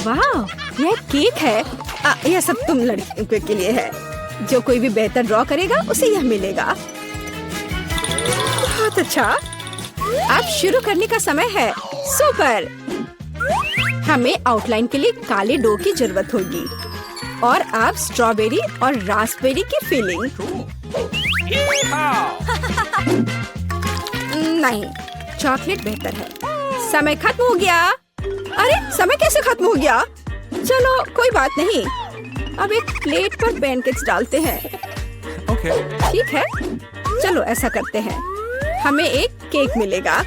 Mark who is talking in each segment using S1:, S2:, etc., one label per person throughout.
S1: वाह, यह केक है। यह सब तुम लड़कियों के लिए है। जो कोई भी बेहतर ड्रॉ करेगा उसे यह मिलेगा। बहुत अच्छा। अब शुरू करने का समय है। सुपर। हमें आउटलाइन के लिए काले डो की जरूरत होगी और अब स्ट्रॉबेरी और रास्पबेरी की फिलिंग। नहीं, चॉकलेट बेहतर है। समय खत्म हो गया। अरे, समय कैसे खत्म हो गया? चलो कोई बात नहीं। अब एक प्लेट पर पैनकेक्स डालते हैं। ठीक है, चलो ऐसा करते हैं। हमें एक केक मिलेगा।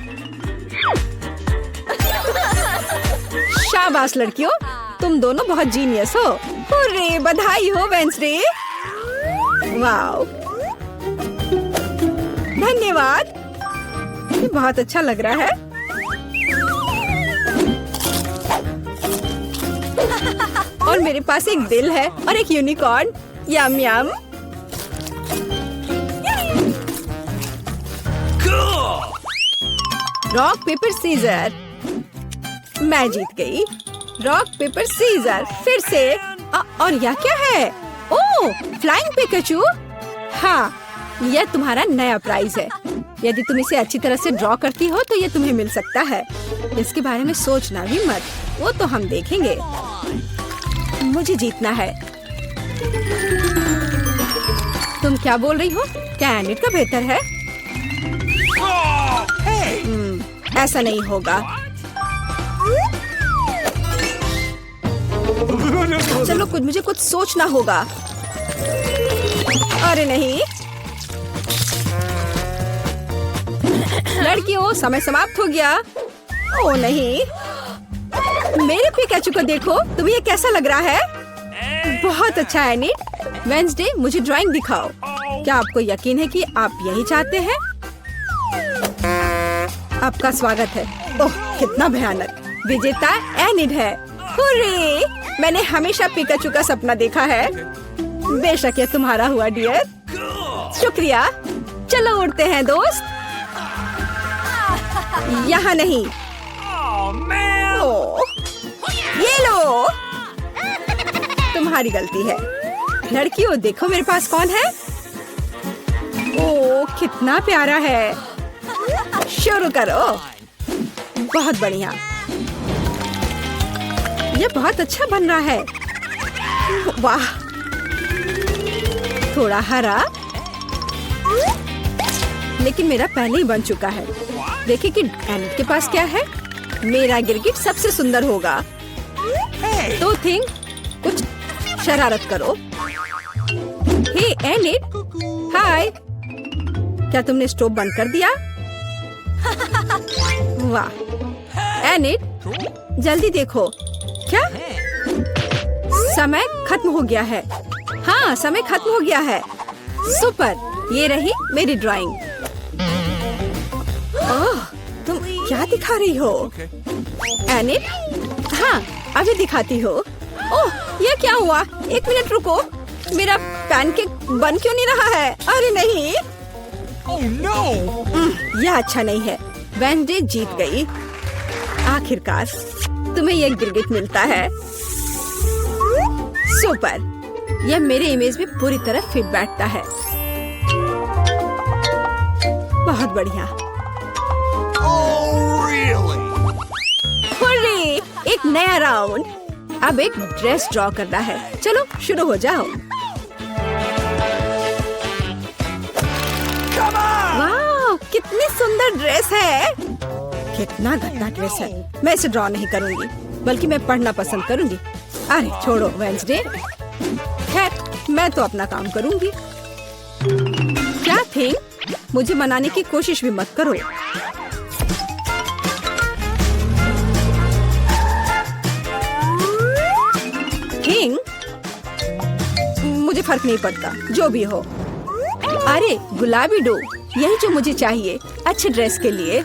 S1: शाबाश लड़कियों, तुम दोनों बहुत जीनियस हो। हुर्रे, बधाई हो वेंसडे। वाओ, धन्यवाद। ये बहुत अच्छा लग रहा है। और मेरे पास एक दिल है और एक unicorn. Yum yum. Rock paper scissors. मैं जीत गई। Rock paper scissors. फिर से। और यह क्या है? Oh, flying Pikachu. हाँ, यह तुम्हारा नया प्राइज है। यदि तुम इसे अच्छी तरह से ड्रॉ करती हो तो यह तुम्हें मिल सकता है। इसके बारे में सोचना भी मत, वो तो हम देखेंगे। मुझे जीतना है। तुम क्या बोल रही हो? क्या एनिट का बेहतर है? ऐसा नहीं होगा। चलो मुझे कुछ सोचना होगा। अरे नहीं, लड़कियों, समय समाप्त हो गया। ओ नहीं, मेरे पिकाचू को देखो। तुम्हें ये कैसा लग रहा है? बहुत अच्छा है एनिट। वेंसडे, मुझे ड्राइंग दिखाओ। क्या आपको यकीन है कि आप यही चाहते हैं? आपका स्वागत है। ओह, कितना भयानक। विजेता एनिट है। हुर्रे, मैंने हमेशा पिकाचू का सपना देखा है। बेशक ये तुम्हारा हुआ डियर। शुक्रिया। चलो उड़ते हैं दोस्त। यहाँ नहीं। ओह, ये लो। तुम्हारी गलती है। लड़कियों, देखो मेरे पास कौन है। ओह, कितना प्यारा है। शुरू करो। बहुत बढ़िया। ये बहुत अच्छा बन रहा है। वाह, थोड़ा हरा, लेकिन मेरा पहले ही बन चुका है। देखिए कि एनिट के पास क्या है। मेरा गिरगिट सबसे सुंदर होगा। तो थिंक, कुछ शरारत करो। हे एनिट, हाय। क्या तुमने स्टोव बंद कर दिया? वाह एनिट, जल्दी देखो। क्या? समय खत्म हो गया है। हाँ, समय खत्म हो गया है। सुपर, ये रही मेरी ड्राइंग। ओह, तुम क्या दिखा रही हो? एनिट, हाँ, अभी दिखाती हो। ओह, ये क्या हुआ? एक मिनट रुको। मेरा पैनकेक बन क्यों नहीं रहा है? अरे नहीं।
S2: Oh no!
S1: यह अच्छा नहीं है। वेंसडे जीत गई। आखिरकार तुम्हें यह गिरगिट मिलता है। सुपर, यह मेरे इमेज में पूरी तरह फिट बैठता है। बहुत बढ़िया।
S2: Oh really?
S1: हुर्रे, एक नया राउंड। अब एक ड्रेस ड्रॉ करना है। चलो शुरू हो जाओ। वाह, कितनी सुंदर ड्रेस है। कितना गंदा ड्रेस है। मैं इसे ड्रॉ नहीं करूंगी, बल्कि मैं पढ़ना पसंद करूंगी। अरे छोड़ो वेंसडे। खैर, मैं तो अपना काम करूंगी। क्या थिंग, मुझे मनाने की कोशिश भी मत करो। थिंग, मुझे फर्क नहीं पड़ता, जो भी हो। अरे गुलाबी डो, यही जो मुझे चाहिए अच्छे ड्रेस के लिए।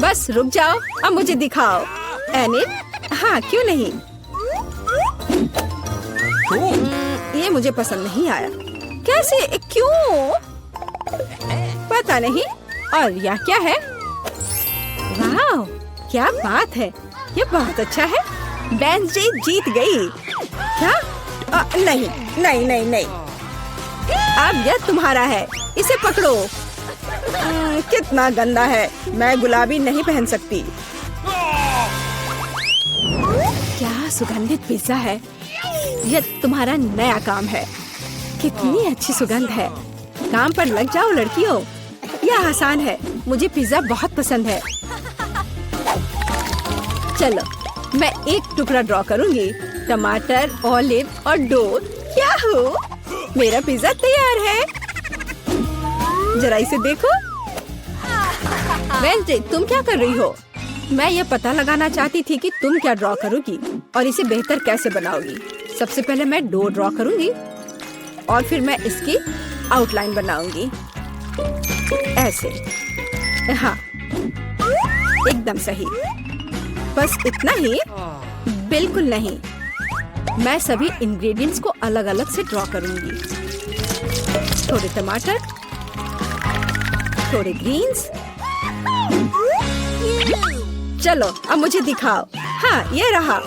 S1: बस रुक जाओ, अब मुझे दिखाओ। एनिट, हाँ क्यों नहीं। ये मुझे पसंद नहीं आया। कैसे? क्यों? पता नहीं। और यह क्या है? वाह, क्या बात है, ये बहुत अच्छा है। वेंसडे जीत गई। क्या? नहीं नहीं नहीं नहीं, अब यह तुम्हारा है, इसे पकड़ो। कितना गंदा है, मैं गुलाबी नहीं पहन सकती। क्या सुगंधित पिज्जा है, यह तुम्हारा नया काम है। कितनी अच्छी सुगंध है, काम पर लग जाओ लड़कियों, यह आसान है। मुझे पिज्जा बहुत पसंद है। चलो मैं एक टुकड़ा ड्रॉ करूंगी, टमाटर, ऑलिव और डो। याहू! मेरा पिज्जा तैयार है। जरा इसे देखो। वेंसडे, तुम क्या कर रही हो? मैं ये पता लगाना चाहती थी कि तुम क्या ड्रॉ करोगी और इसे बेहतर कैसे बनाओगी। सबसे पहले मैं डो ड्रॉ करूंगी और फिर मैं इसकी आउटलाइन बनाऊंगी ऐसे। हाँ, एकदम सही। बस इतना ही? बिल्कुल नहीं, मैं सभी इंग्रेडिएंट्स को अलग अलग से ड्रॉ करूंगी। थोड़े टमाटर, थोड़े ग्रीन्स। चलो अब मुझे दिखाओ। हाँ, ये रहा।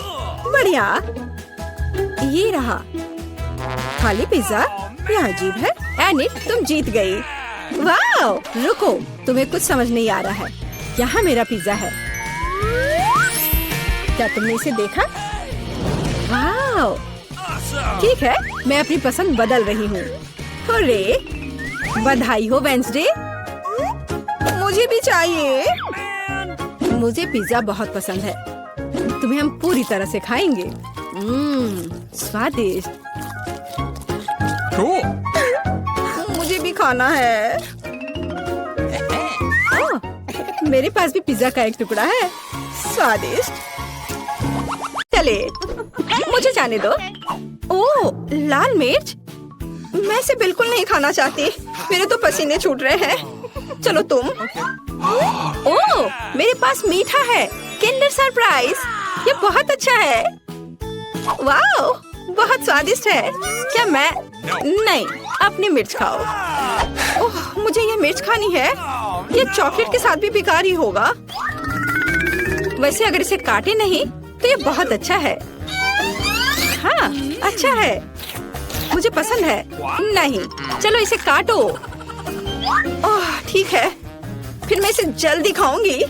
S1: बढ़िया, ये रहा। खाली पिज्जा, यह अजीब है। एनी, तुम जीत गई। वाओ! रुको, तुम्हें कुछ समझ नहीं आ रहा है। यहाँ मेरा पिज्जा है। क्या तुमने इसे देखा? वाओ! ठीक है, मैं अपनी पसंद बदल रही हूँ। हुर्रे! बधाई हो वेंसडे। मुझे भी चाहिए। मुझे पिज्जा बहुत पसंद है। तुम्हें हम पूरी तरह से खाएंगे। स्वादिष्ट। मुझे भी खाना है। मेरे पास भी पिज्जा का एक टुकड़ा है। स्वादिष्ट। चले, मुझे जाने दो। ओह, लाल मिर्च। मैं इसे बिल्कुल नहीं खाना चाहती। मेरे तो पसीने छूट रहे हैं। चलो तुम। ओह, मेरे पास मीठा है। Kinder surprise. ये बहुत अच्छा है। वाओ, बहुत स्वादिष्ट है। क्या मैं? नहीं, अपनी मिर्च खाओ। ओह, मुझे ये मिर्च खानी है। ये चॉकलेट के साथ भी बेकार ही होगा। वैसे अगर इसे काटे नहीं तो ये बहुत अच्छा है। हाँ, अच्छा है, मुझे पसंद है। नहीं, चलो इसे काटो। ओह, ठीक है, फिर मैं इसे जल्दी खाऊंगी।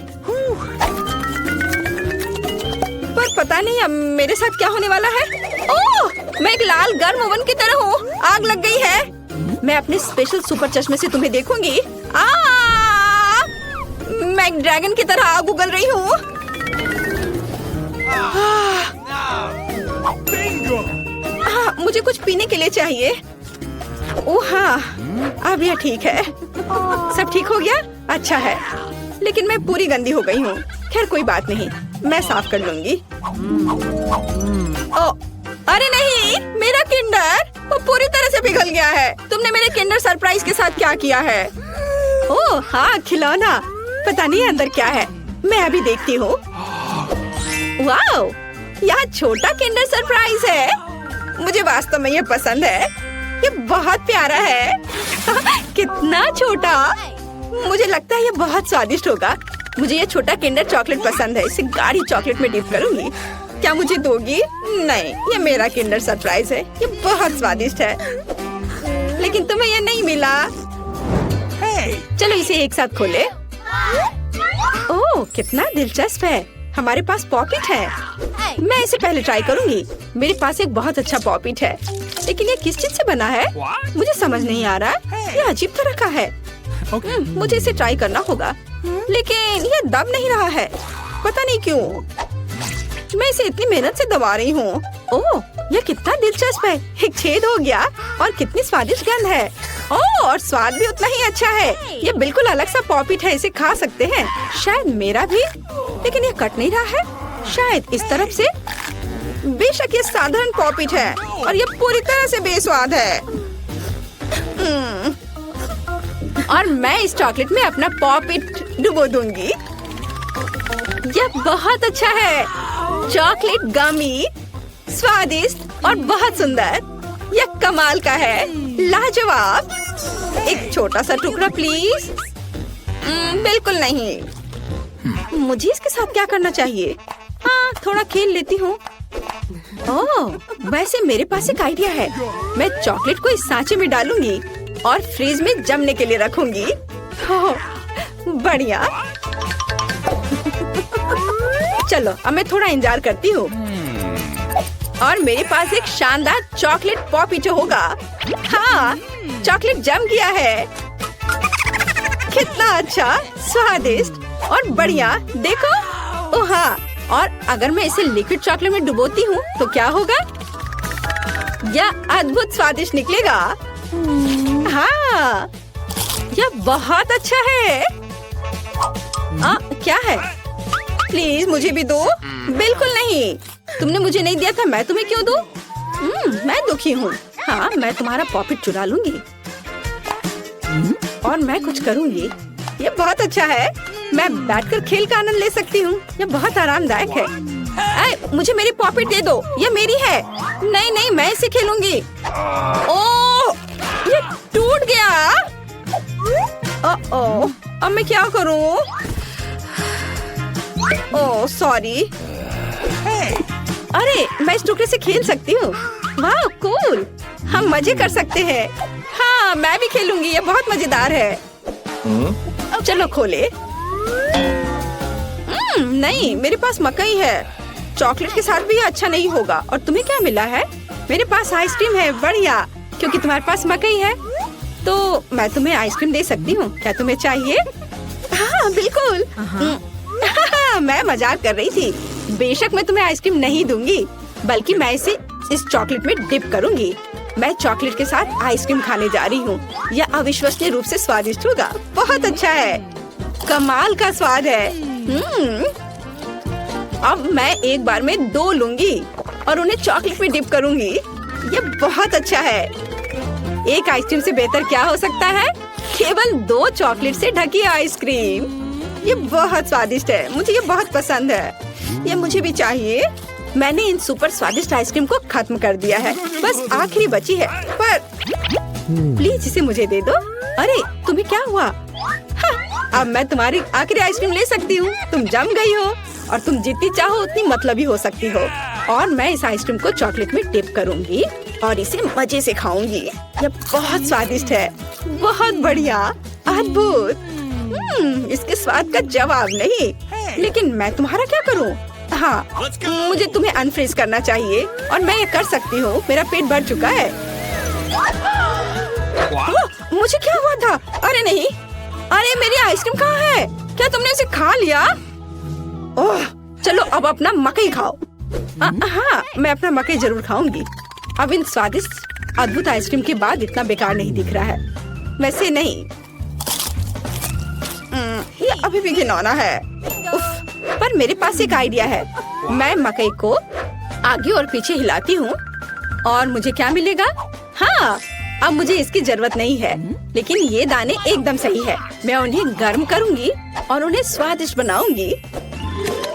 S1: पर पता नहीं अब मेरे साथ क्या होने वाला है। ओह, मैं एक लाल गर्म ओवन की तरह हूँ। आग लग गई है। मैं अपने स्पेशल सुपर चश्मे से तुम्हें देखूंगी। मैं एक ड्रैगन की तरह आग उगल रही हूँ। मुझे कुछ पीने के लिए चाहिए। ओह हाँ, अब यह ठीक है। सब ठीक हो गया? अच्छा है, लेकिन मैं पूरी गंदी हो गई हूँ। खैर कोई बात नहीं, मैं साफ कर लूंगी। ओ, अरे नहीं, मेरा किंडर वो पूरी तरह से पिघल गया है। तुमने मेरे किंडर सरप्राइज के साथ क्या किया है? ओह हाँ, खिलौना। पता नहीं अंदर क्या है, मैं अभी देखती हूँ। वाओ, यह छोटा किंडर सरप्राइज है। मुझे वास्तव में ये पसंद है। ये बहुत प्यारा है। कितना छोटा। मुझे लगता है ये बहुत स्वादिष्ट होगा। मुझे ये छोटा किंडर चॉकलेट पसंद है। इसे गाढ़ी चॉकलेट में डिप करूंगी। क्या मुझे दोगी? नहीं, ये मेरा किंडर सरप्राइज है। ये बहुत स्वादिष्ट है, लेकिन तुम्हें ये नहीं मिला। चलो इसे एक साथ खोले। ओह, कितना दिलचस्प है। हमारे पास पॉकेट है। मैं इसे पहले ट्राई करूंगी। मेरे पास एक बहुत अच्छा पॉकेट है, लेकिन ये किस चीज से बना है मुझे समझ नहीं आ रहा। ये अजीब तरह का है। मुझे इसे ट्राई करना होगा, लेकिन ये दब नहीं रहा है। पता नहीं क्यों। मैं इसे इतनी मेहनत से दबा रही हूँ। ओह, यह कितना दिलचस्प है। एक छेद हो गया और कितनी स्वादिष्ट गंध है। ओह, और स्वाद भी उतना ही अच्छा है। ये बिल्कुल अलग सा पॉपिट है, इसे खा सकते हैं। शायद मेरा भी, लेकिन ये कट नहीं रहा है। शायद इस तरफ से। बेशक ये साधारण पॉपिट है और ये पूरी तरह से बेस्वाद है। और मैं इस चॉकलेट में अपना पॉपिट डुबो दूंगी। यह बहुत अच्छा है। चॉकलेट गमी, स्वादिष्ट और बहुत सुंदर। यह कमाल का है। लाजवाब। एक छोटा सा टुकड़ा प्लीज। बिल्कुल नहीं। मुझे इसके साथ क्या करना चाहिए? हाँ, थोड़ा खेल लेती हूँ। ओह, वैसे मेरे पास एक आइडिया है। मैं चॉकलेट को इस सांचे में डालूंगी और फ्रीज में जमने के लिए रखूंगी। ओह, बढ़िया। चलो अब मैं थोड़ा इंतजार करती हूँ और मेरे पास एक शानदार चॉकलेट पॉपिटो होगा। हाँ, चॉकलेट जम गया है। कितना अच्छा, स्वादिष्ट और बढ़िया। देखो, ओह हाँ, और अगर मैं इसे लिक्विड चॉकलेट में डुबोती हूँ तो क्या होगा? यह अद्भुत स्वादिष्ट निकलेगा। हाँ, यह बहुत अच्छा है। क्या है? प्लीज मुझे भी दो। बिल्कुल नहीं, तुमने मुझे नहीं दिया था, मैं तुम्हें क्यों दूं? मैं दुखी हूँ। हाँ, मैं तुम्हारा पॉपिट चुरा लूंगी और मैं कुछ करूंगी। ये बहुत अच्छा है। मैं बैठकर खेल का आनंद ले सकती हूँ। ये बहुत आरामदायक है। मुझे मेरी पॉपिट दे दो, ये मेरी है। नहीं नहीं, मैं इसे खेलूंगी। ओह, ये टूट गया। ओह, अब मैं क्या करूँ? Oh sorry. अरे, मैं इस टुकड़े से खेल सकती हूँ। वाह, कूल। हम मजे कर सकते हैं। हाँ, मैं भी खेलूंगी। ये बहुत मजेदार है। चलो खोले। नहीं, मेरे पास मकई है। चॉकलेट के साथ भी ये अच्छा नहीं होगा। और तुम्हें क्या मिला है? मेरे पास आइसक्रीम है। बढ़िया, क्योंकि तुम्हारे पास मकई है तो मैं तुम्हें आइसक्रीम दे सकती हूँ। क्या तुम्हें चाहिए? हाँ बिल्कुल। मैं मजाक कर रही थी। बेशक मैं तुम्हें आइसक्रीम नहीं दूंगी, बल्कि मैं इसे इस चॉकलेट में डिप करूंगी। मैं चॉकलेट के साथ आइसक्रीम खाने जा रही हूँ। यह अविश्वसनीय रूप से स्वादिष्ट होगा। बहुत अच्छा है, कमाल का स्वाद है। अब मैं एक बार में 2 लूंगी और उन्हें चॉकलेट में डिप करूंगी। ये बहुत अच्छा है। एक आइसक्रीम से बेहतर क्या हो सकता है? केवल 2 चॉकलेट से ढकी आइसक्रीम। ये बहुत स्वादिष्ट है। मुझे ये बहुत पसंद है। ये मुझे भी चाहिए। मैंने इन सुपर स्वादिष्ट आइसक्रीम को खत्म कर दिया है। बस आखिरी बची है, पर प्लीज इसे मुझे दे दो। अरे, तुम्हें क्या हुआ? हाँ, अब मैं तुम्हारी आखिरी आइसक्रीम ले सकती हूँ। तुम जम गई हो और तुम जितनी चाहो उतनी मतलबी हो सकती हो। और मैं इस आइसक्रीम को चॉकलेट में डिप करूंगी और इसे मजे से खाऊंगी। ये बहुत स्वादिष्ट है। बहुत बढ़िया, अद्भुत। इसके स्वाद का जवाब नहीं। लेकिन मैं तुम्हारा क्या करूं? हाँ, मुझे तुम्हें अनफ्रीज करना चाहिए और मैं ये कर सकती हूँ। मेरा पेट भर चुका है। मुझे क्या हुआ था? अरे नहीं, अरे मेरी आइसक्रीम कहाँ है? क्या तुमने उसे खा लिया? ओह, चलो अब अपना मकई खाओ। हाँ, मैं अपना मकई जरूर खाऊंगी। अब इन स्वादिष्ट अद्भुत आइसक्रीम के बाद इतना बेकार नहीं दिख रहा है। वैसे नहीं, ये अभी भी घिनौना है। उफ, पर मेरे पास एक आइडिया है। मैं मकई को आगे और पीछे हिलाती हूँ और मुझे क्या मिलेगा? हाँ, अब मुझे इसकी जरूरत नहीं है, लेकिन ये दाने एकदम सही है। मैं उन्हें गर्म करूंगी और उन्हें स्वादिष्ट बनाऊंगी,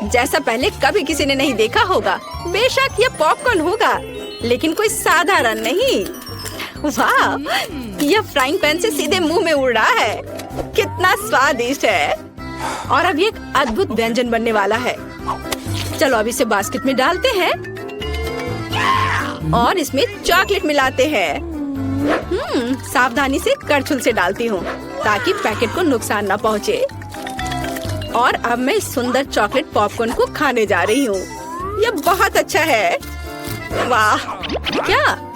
S1: जैसा पहले कभी किसी ने नहीं देखा होगा। बेशक यह पॉपकॉर्न होगा, लेकिन कोई साधारण नहीं। वाह, यह फ्राइंग पैन से सीधे मुंह में उड़ रहा है। कितना स्वादिष्ट है। और अब ये एक अद्भुत व्यंजन बनने वाला है। चलो अब इसे बास्केट में डालते हैं और इसमें चॉकलेट मिलाते हैं। सावधानी से करछुल से डालती हूँ ताकि पैकेट को नुकसान न पहुँचे। और अब मैं इस सुंदर चॉकलेट पॉपकॉर्न को खाने जा रही हूँ। यह बहुत अच्छा है। वाह,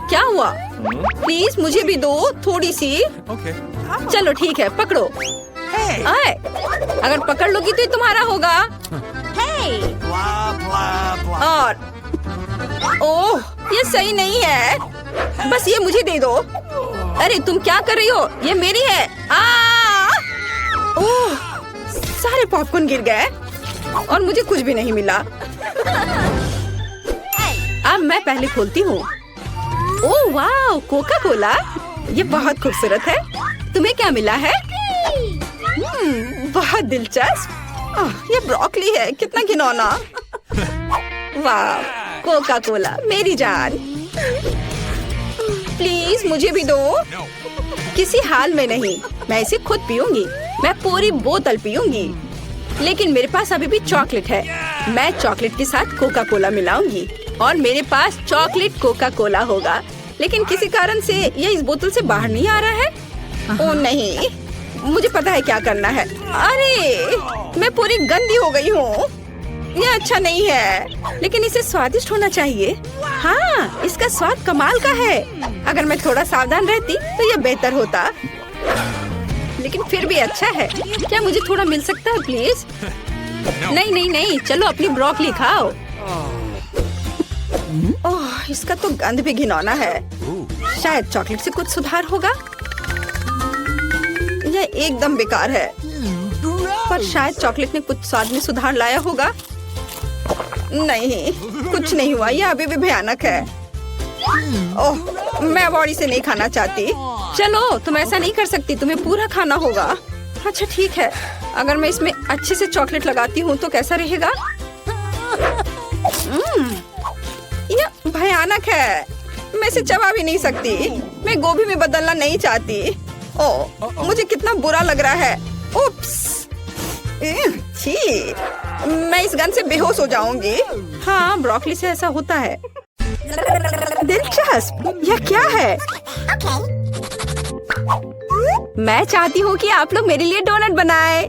S1: क्या हुआ? प्लीज मुझे भी दो थोड़ी सी। चलो ठीक है, पकड़ो। आए, अगर पकड़ लोगी तो ये तुम्हारा होगा। और ओह, ये सही नहीं है। बस ये मुझे दे दो। अरे तुम क्या कर रही हो? ये मेरी है। ओह, सारे पॉपकॉर्न गिर गए और मुझे कुछ भी नहीं मिला। अब मैं पहले खोलती हूँ। ओह वाह, कोका कोला। ये बहुत खूबसूरत है। तुम्हें क्या मिला है? बहुत दिलचस्प। ये ब्रोकली है। कितना घिनौना। वाह, कोका कोला मेरी जान। प्लीज मुझे भी दो। किसी हाल में नहीं, मैं इसे खुद पीऊंगी। मैं पूरी बोतल पीऊंगी। लेकिन मेरे पास अभी भी चॉकलेट है। मैं चॉकलेट के साथ कोका कोला मिलाऊंगी और मेरे पास चॉकलेट कोका कोला होगा। लेकिन किसी कारण से ये इस बोतल से बाहर नहीं आ रहा है। ओह नहीं, मुझे पता है क्या करना है। अरे मैं पूरी गंदी हो गई हूँ। ये अच्छा नहीं है, लेकिन इसे स्वादिष्ट होना चाहिए। हाँ, इसका स्वाद कमाल का है। अगर मैं थोड़ा सावधान रहती तो ये बेहतर होता, लेकिन फिर भी अच्छा है। क्या मुझे थोड़ा मिल सकता है प्लीज? नहीं नहीं नहीं, चलो अपनी ब्रोकली खाओ। ओह, इसका तो गंध भी घिनौना है। शायद चॉकलेट से कुछ सुधार होगा। यह एकदम बेकार है, पर शायद चॉकलेट ने कुछ स्वाद में सुधार लाया होगा। नहीं, कुछ नहीं हुआ। यह अभी भी भयानक है। ओह, मैं अब और इसे नहीं खाना चाहती। चलो, तुम ऐसा नहीं कर सकती, तुम्हें पूरा खाना होगा। अच्छा ठीक है, अगर मैं इसमें अच्छे से चॉकलेट लगाती हूँ तो कैसा रहेगा? यह भयानक है। मैं इसे चबा भी नहीं सकती। मैं गोभी में बदलना नहीं चाहती। ओह, मुझे कितना बुरा लग रहा है। उप्स, छी, मैं इस गंध से बेहोश हो जाऊंगी। हाँ, ब्रोकली से ऐसा होता है। दिलचस्प, यह क्या है? मैं चाहती हूँ कि आप लोग मेरे लिए डोनट बनाएं।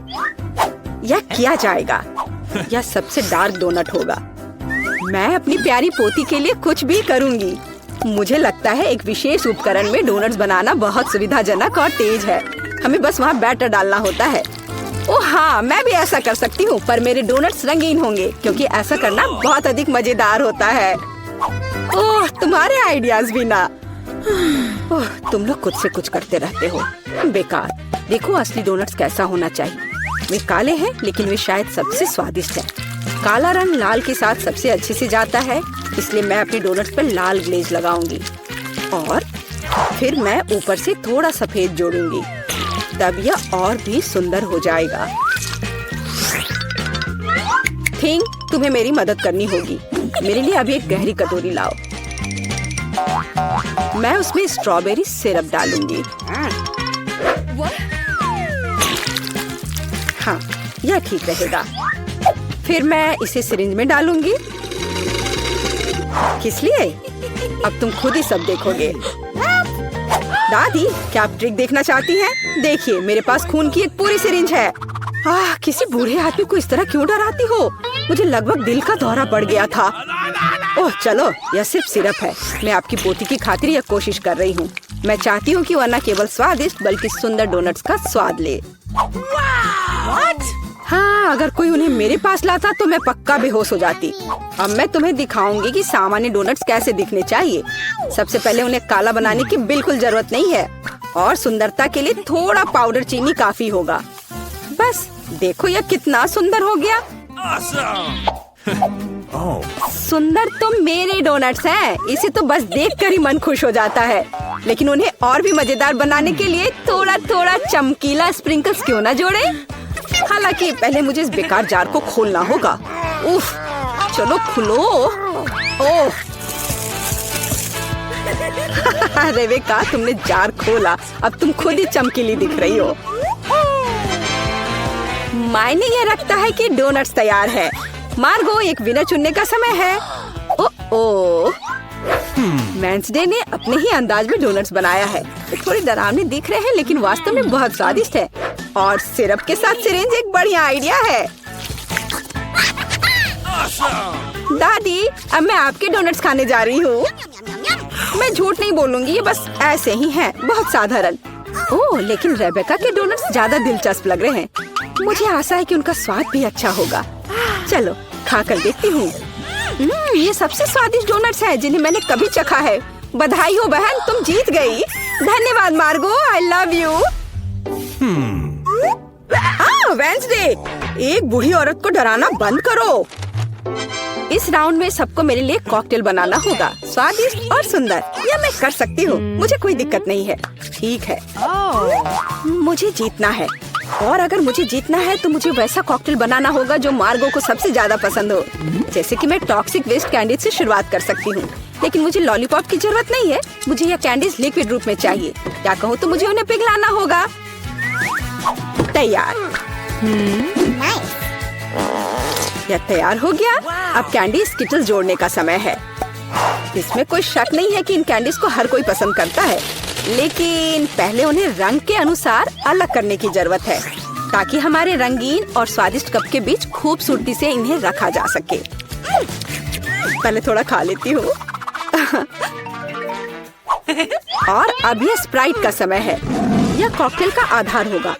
S1: यह किया जाएगा। यह सबसे डार्क डोनट होगा। मैं अपनी प्यारी पोती के लिए कुछ भी करूँगी। मुझे लगता है एक विशेष उपकरण में डोनट्स बनाना बहुत सुविधाजनक और तेज है। हमें बस वहाँ बैटर डालना होता है। ओह हाँ, मैं भी ऐसा कर सकती हूँ, पर मेरे डोनट्स रंगीन होंगे क्योंकि ऐसा करना बहुत अधिक मजेदार होता है। ओह, तुम्हारे आइडियाज भी ना। ओह, तुम लोग खुद से कुछ करते रहते हो। बेकार। देखो असली डोनट्स कैसा होना चाहिए। वे काले हैं, लेकिन वे शायद सबसे स्वादिष्ट है। काला रंग लाल के साथ सबसे अच्छे से जाता है, इसलिए मैं अपने डोनट्स पर लाल ग्लेज लगाऊंगी और फिर मैं ऊपर से थोड़ा सफेद जोड़ूंगी। तब यह और भी सुंदर हो जाएगा। थिंग, तुम्हें मेरी मदद करनी होगी। मेरे लिए अभी एक गहरी कटोरी लाओ। मैं उसमें स्ट्रॉबेरी सिरप डालूंगी। हाँ, यह ठीक रहेगा। फिर मैं इसे सिरिंज में डालूंगी। किस लिए? अब तुम खुद ही सब देखोगे। दादी, क्या आप ट्रिक देखना चाहती हैं? देखिए, मेरे पास खून की एक पूरी सिरिंज है। किसी बूढ़े आदमी को इस तरह क्यों डराती हो? मुझे लगभग दिल का दौरा पड़ गया था। ओह चलो, यह सिर्फ सिरप है। मैं आपकी पोती की खातिर यह कोशिश कर रही हूँ। मैं चाहती हूँ कि वह न केवल स्वादिष्ट बल्कि सुंदर डोनट्स का स्वाद ले। हाँ, अगर कोई उन्हें मेरे पास लाता तो मैं पक्का बेहोश हो जाती। अब मैं तुम्हें दिखाऊंगी कि सामान्य डोनट्स कैसे दिखने चाहिए। सबसे पहले उन्हें काला बनाने की बिल्कुल जरूरत नहीं है और सुंदरता के लिए थोड़ा पाउडर चीनी काफी होगा। बस देखो, यह कितना सुंदर हो गया। सुंदर तो मेरे डोनट्स हैं। इसे तो बस देखकर ही मन खुश हो जाता है, लेकिन उन्हें और भी मजेदार बनाने के लिए थोड़ा थोड़ा चमकीला स्प्रिंकल्स क्यों ना जोड़े। हालांकि पहले मुझे इस बेकार जार को खोलना होगा। उफ, चलो खुलो। ओह, रेबेका, तुमने जार खोला। अब तुम खुद ही चमकीली दिख रही हो। मायने यह रखता है कि डोनट्स तैयार है। मार्गो, एक विनर चुनने का समय है। ओह, वेंसडे ने अपने ही अंदाज में डोनट्स बनाया है। थोड़ी डरावने दिख रहे हैं, लेकिन वास्तव में बहुत स्वादिष्ट है। और सिरप के साथ सिरिंज एक बढ़िया आइडिया है। दादी, अब मैं आपके डोनट्स खाने जा रही हूँ। मैं झूठ नहीं बोलूंगी, ये बस ऐसे ही हैं, बहुत साधारण। ओह, लेकिन रेबेका के डोनट्स ज्यादा दिलचस्प लग रहे हैं। मुझे आशा है कि उनका स्वाद भी अच्छा होगा। चलो खाकर देखती हूँ। ये सबसे स्वादिष्ट डोनट्स हैं जिन्हें मैंने कभी चखा है। बधाई हो बहन, तुम जीत गई। धन्यवाद मार्गो, आई लव यू। वेंसडे, एक बूढ़ी औरत को डराना बंद करो। इस राउंड में सबको मेरे लिए कॉकटेल बनाना होगा, स्वादिष्ट और सुंदर। यह मैं कर सकती हूँ, मुझे कोई दिक्कत नहीं है। ठीक है, मुझे जीतना है, और अगर मुझे जीतना है तो मुझे वैसा कॉकटेल बनाना होगा जो मार्गो को सबसे ज्यादा पसंद हो। जैसे कि मैं टॉक्सिक वेस्ट कैंडीज से शुरुआत कर सकती हूँ, लेकिन मुझे लॉलीपॉप की जरूरत नहीं है। मुझे यह कैंडीज लिक्विड रूप में चाहिए। क्या कहूँ तो मुझे उन्हें पिघलाना होगा। तैयार। यह तैयार हो गया। अब कैंडी स्किटल जोड़ने का समय है। इसमें कोई शक नहीं है कि इन कैंडीज को हर कोई पसंद करता है, लेकिन पहले उन्हें रंग के अनुसार अलग करने की जरूरत है ताकि हमारे रंगीन और स्वादिष्ट कप के बीच खूबसूरती से इन्हें रखा जा सके। पहले थोड़ा खा लेती हूँ। और अब यह स्प्राइट का समय है। यह कॉकटेल का आधार होगा,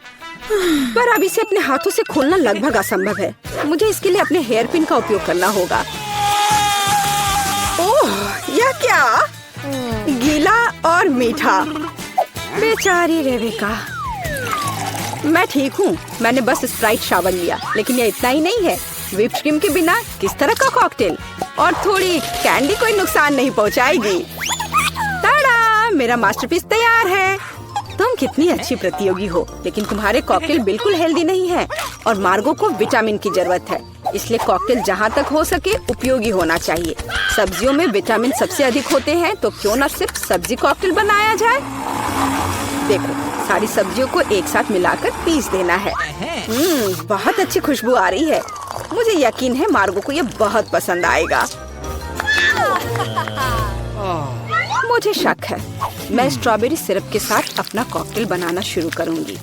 S1: पर अब इसे अपने हाथों से खोलना लगभग असंभव है। मुझे इसके लिए अपने हेयर पिन का उपयोग करना होगा। ओह, यह क्या? गीला और मीठा। बेचारी रेबिका। मैं ठीक हूँ, मैंने बस स्प्राइट शावर लिया, लेकिन यह इतना ही नहीं है। व्हिप्ड क्रीम के बिना किस तरह का कॉकटेल? और थोड़ी कैंडी कोई नुकसान नहीं पहुँचाएगी। ताड़ा, मेरा मास्टरपीस तैयार है। तुम कितनी अच्छी प्रतियोगी हो, लेकिन तुम्हारे कॉकटेल बिल्कुल हेल्दी नहीं है और मार्गो को विटामिन की जरूरत है। इसलिए कॉकटेल जहाँ तक हो सके उपयोगी होना चाहिए। सब्जियों में विटामिन सबसे अधिक होते हैं, तो क्यों न सिर्फ सब्जी कॉकटेल बनाया जाए। देखो, सारी सब्जियों को एक साथ मिलाकर पीस देना है। बहुत अच्छी खुशबू आ रही है। मुझे यकीन है मार्गो को यह बहुत पसंद आएगा। मुझे शक है। मैं स्ट्रॉबेरी सिरप के साथ अपना कॉकटेल बनाना शुरू करूंगी।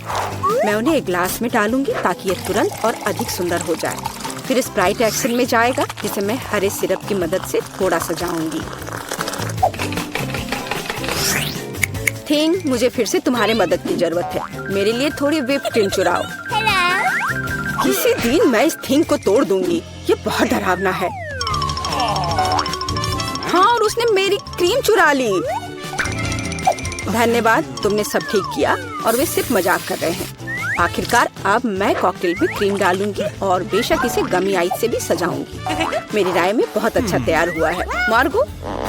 S1: मैं उन्हें एक ग्लास में डालूंगी ताकि यह तुरंत और अधिक सुंदर हो जाए। फिर स्प्राइट एक्शन में जाएगा, जिसे मैं हरे सिरप की मदद से थोड़ा सजाऊंगी। थिंग, मुझे फिर से तुम्हारी मदद की जरूरत है। मेरे लिए थोड़ी व्हिप्ड क्रीम चुराओ। किसी दिन मैं इस थिंग को तोड़ दूंगी। ये बहुत डरावना है। हाँ, और उसने मेरी क्रीम चुरा ली। धन्यवाद, तुमने सब ठीक किया। और वे सिर्फ मजाक कर रहे हैं। आखिरकार अब मैं कॉकटेल में क्रीम डालूंगी और बेशक इसे गमी आइस से भी सजाऊंगी। मेरी राय में बहुत अच्छा तैयार हुआ है। मार्गो,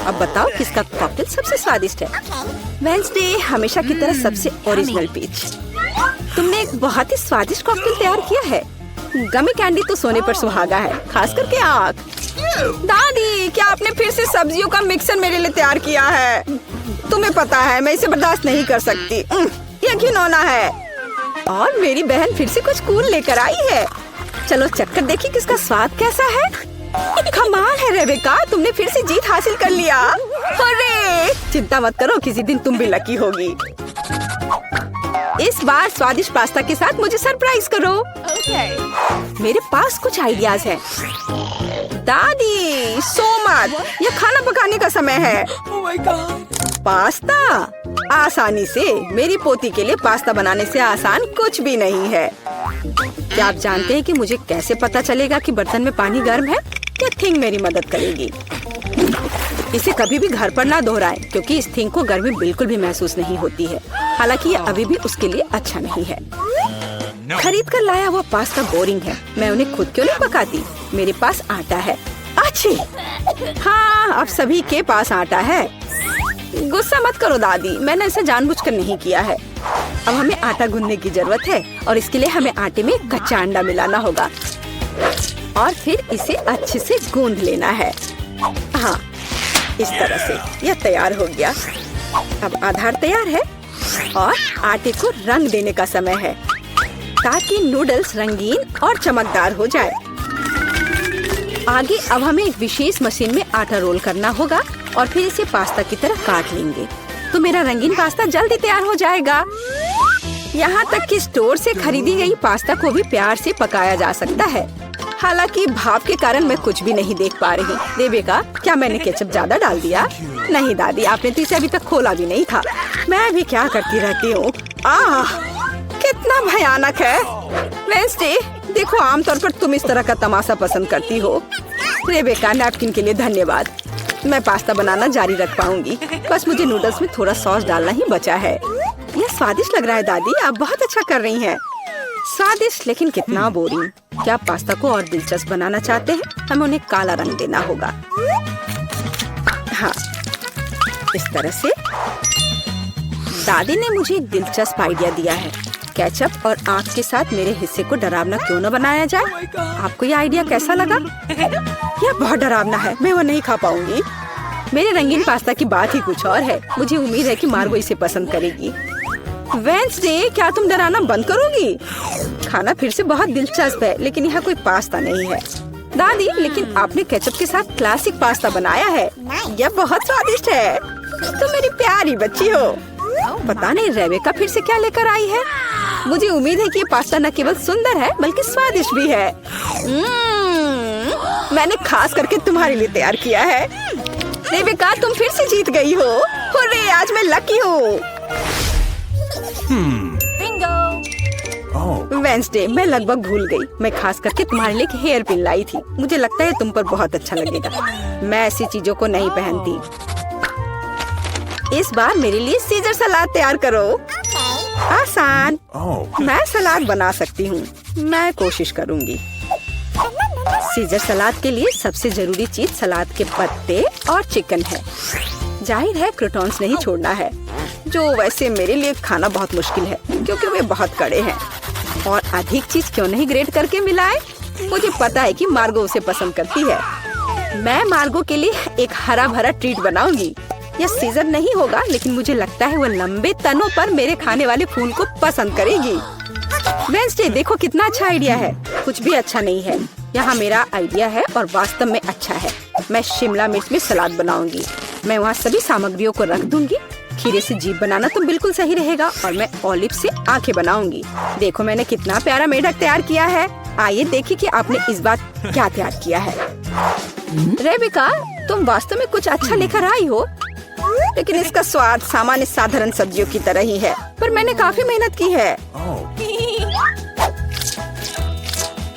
S1: अब बताओ किसका कॉकटेल सबसे स्वादिष्ट है? वेंसडे, हमेशा की तरह सबसे ओरिजिनल पीच। तुमने एक बहुत ही स्वादिष्ट कॉकटेल तैयार किया है। गमी कैंडी तो सोने पर सुहागा है, खास करके आँख। दादी, क्या आपने फिर से सब्जियों का मिक्सर मेरे लिए तैयार किया है? तुम्हें पता है मैं इसे बर्दाश्त नहीं कर सकती। यह घिनौना है। और मेरी बहन फिर से कुछ कूल लेकर आई है। चलो चक्कर देखिए किसका स्वाद कैसा है। कमाल है रेबेका, तुमने फिर से जीत हासिल कर लिया। अरे, चिंता मत करो, किसी दिन तुम भी लकी होगी। इस बार स्वादिष्ट पास्ता के साथ मुझे सरप्राइज करो। मेरे पास कुछ आइडियाज हैं। दादी, सो मत, यह खाना पकाने का समय है।
S2: Oh my God.
S1: पास्ता? आसानी से। मेरी पोती के लिए पास्ता बनाने से आसान कुछ भी नहीं है। क्या आप जानते हैं कि मुझे कैसे पता चलेगा कि बर्तन में पानी गर्म है? क्या थिंग मेरी मदद करेगी। इसे कभी भी घर पर ना दोहराएं, क्योंकि इस थिंग को गर्मी बिल्कुल भी महसूस नहीं होती है। हालांकि ये अभी भी उसके लिए अच्छा नहीं है। खरीद कर लाया हुआ पास्ता बोरिंग है। मैं उन्हें खुद क्यों नहीं पकाती? मेरे पास आटा है। अच्छी। हाँ, अब सभी के पास आटा है। गुस्सा मत करो दादी, मैंने इसे जानबूझकर नहीं किया है। अब हमें आटा गूंदने की जरूरत है और इसके लिए हमें आटे में कच्चा अंडा मिलाना होगा और फिर इसे अच्छे से गूंद लेना है। हाँ, इस तरह से यह तैयार हो गया। अब आधार तैयार है और आटे को रंग देने का समय है ताकि नूडल्स रंगीन और चमकदार हो जाए। आगे अब हमें एक विशेष मशीन में आटा रोल करना होगा और फिर इसे पास्ता की तरह काट लेंगे, तो मेरा रंगीन पास्ता जल्दी तैयार हो जाएगा। यहाँ तक कि स्टोर से खरीदी गई पास्ता को भी प्यार से पकाया जा सकता है। हालांकि भाप के कारण मैं कुछ भी नहीं देख पा रही। रेबेका, क्या मैंने केचप ज्यादा डाल दिया? नहीं दादी, आपने तो इसे अभी तक खोला भी नहीं था। मैं भी क्या करती रहती हूँ। कितना भयानक है। वेंसडे, देखो, आमतौर पर तुम इस तरह का तमाशा पसंद करती हो। रेबेका, नैपकिन के लिए धन्यवाद। मैं पास्ता बनाना जारी रख पाऊंगी। बस मुझे नूडल्स में थोड़ा सॉस डालना ही बचा है। यह स्वादिष्ट लग रहा है दादी, आप बहुत अच्छा कर रही हैं। स्वादिष्ट, लेकिन कितना बोरिंग। क्या आप पास्ता को और दिलचस्प बनाना चाहते हैं? हमें उन्हें काला रंग देना होगा। हाँ, इस तरह से। दादी ने मुझे एक दिलचस्प आइडिया दिया है। केचप और आँख के साथ मेरे हिस्से को डरावना क्यों न बनाया जाए? आपको ये आइडिया कैसा लगा? यह बहुत डरावना है, मैं वो नहीं खा पाऊंगी। मेरे रंगीन पास्ता की बात ही कुछ और है। मुझे उम्मीद है कि मार्गो इसे पसंद करेगी। वेंसडे, क्या तुम डराना बंद करोगी? खाना फिर से बहुत दिलचस्प है, लेकिन यहाँ कोई पास्ता नहीं है। दादी, लेकिन आपने केचप के साथ क्लासिक पास्ता बनाया है। यह बहुत स्वादिष्ट है। तुम मेरी प्यारी बच्ची हो। पता नहीं रेबेका फिर से क्या लेकर आई है। मुझे उम्मीद है कि ये पास्ता न केवल सुंदर है बल्कि स्वादिष्ट भी है। मैंने खास करके तुम्हारे लिए तैयार किया है। रेबेका, तुम फिर से जीत गई हो। हुर्रे, आज मैं लकी हूँ। वेंसडे, मैं लगभग भूल गई। मैं खास करके तुम्हारे लिए एक हेयर पिन लाई थी। मुझे लगता है तुम पर बहुत अच्छा लगेगा। मैं ऐसी चीजों को नहीं पहनती। इस बार मेरे लिए सीजर सलाद तैयार करो। आसान। मैं सलाद बना सकती हूँ। मैं कोशिश करूँगी। सीजर सलाद के लिए सबसे जरूरी चीज सलाद के पत्ते और चिकन है। जाहिर है क्रूटॉन्स नहीं छोड़ना है, जो वैसे मेरे लिए खाना बहुत मुश्किल है क्योंकि वे बहुत कड़े हैं। और अधिक चीज क्यों नहीं ग्रेट करके मिलाए? मुझे पता है कि मार्गो उसे पसंद करती है। मैं मार्गो के लिए एक हरा भरा ट्रीट बनाऊंगी। यह सीजर नहीं होगा, लेकिन मुझे लगता है वह लंबे तनों पर मेरे खाने वाले फूल को पसंद करेगी। वेंसडे, देखो कितना अच्छा आइडिया है। कुछ भी अच्छा नहीं है। यहाँ मेरा आइडिया है और वास्तव में अच्छा है। मैं शिमला मिर्च में सलाद बनाऊंगी। मैं वहाँ सभी सामग्रियों को रख दूंगी। खीरे से जीभ बनाना तो बिल्कुल सही रहेगा और मैं ऑलिव से आंखें बनाऊंगी। देखो मैंने कितना प्यारा मेढक तैयार किया है। आइए देखिए कि आपने इस बार क्या तैयार किया है। रेबेका, तुम वास्तव में कुछ अच्छा लेकर आई हो, लेकिन इसका स्वाद सामान्य साधारण सब्जियों की तरह ही है। पर मैंने काफी मेहनत की है।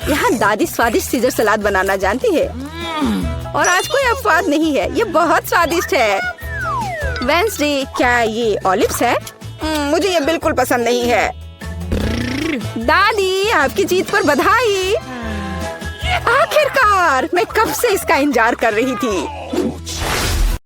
S1: यहाँ दादी स्वादिष्ट सीजर सलाद बनाना जानती है और आज कोई अपवाद नहीं है। ये बहुत स्वादिष्ट है। वेंसडे, क्या ये ऑलिव्स है? मुझे ये बिल्कुल पसंद नहीं है। दादी, आपकी जीत पर बधाई। आखिरकार, मैं कब से इसका इंतजार कर रही थी।